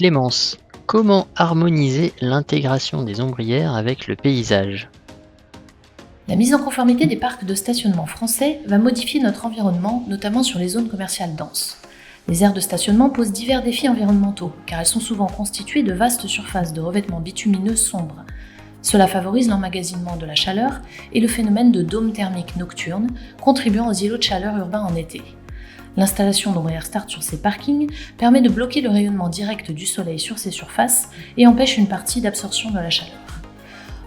Clémence, comment harmoniser l'intégration des ombrières avec le paysage? La mise en conformité des parcs de stationnement français va modifier notre environnement, notamment sur les zones commerciales denses. Les aires de stationnement posent divers défis environnementaux, car elles sont souvent constituées de vastes surfaces de revêtements bitumineux sombres. Cela favorise l'emmagasinement de la chaleur et le phénomène de dôme thermique nocturne, contribuant aux îlots de chaleur urbains en été. L'installation d'ombrières start sur ces parkings permet de bloquer le rayonnement direct du soleil sur ces surfaces et empêche une partie d'absorption de la chaleur.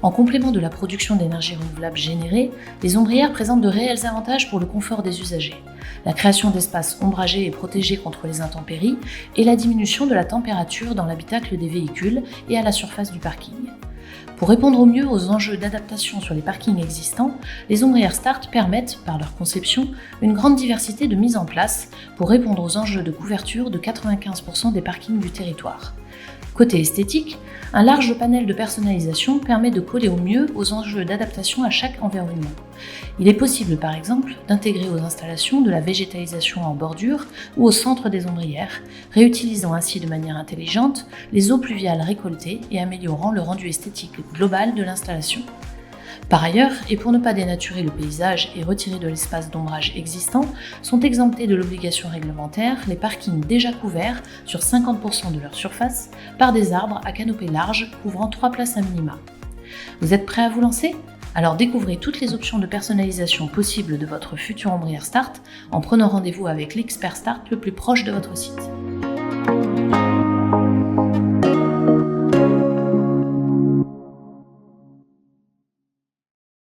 En complément de la production d'énergie renouvelable générée, les ombrières présentent de réels avantages pour le confort des usagers. La création d'espaces ombragés et protégés contre les intempéries et la diminution de la température dans l'habitacle des véhicules et à la surface du parking. Pour répondre au mieux aux enjeux d'adaptation sur les parkings existants, les ombrières Start permettent, par leur conception, une grande diversité de mise en place pour répondre aux enjeux de couverture de 95% des parkings du territoire. Côté esthétique, un large panel de personnalisation permet de coller au mieux aux enjeux d'adaptation à chaque environnement. Il est possible par exemple d'intégrer aux installations de la végétalisation en bordure ou au centre des ombrières, réutilisant ainsi de manière intelligente les eaux pluviales récoltées et améliorant le rendu esthétique global de l'installation. Par ailleurs, et pour ne pas dénaturer le paysage et retirer de l'espace d'ombrage existant, sont exemptés de l'obligation réglementaire les parkings déjà couverts sur 50% de leur surface par des arbres à canopée large couvrant 3 places à minima. Vous êtes prêt à vous lancer ? Alors découvrez toutes les options de personnalisation possibles de votre future ombrière Start en prenant rendez-vous avec l'expert Start le plus proche de votre site.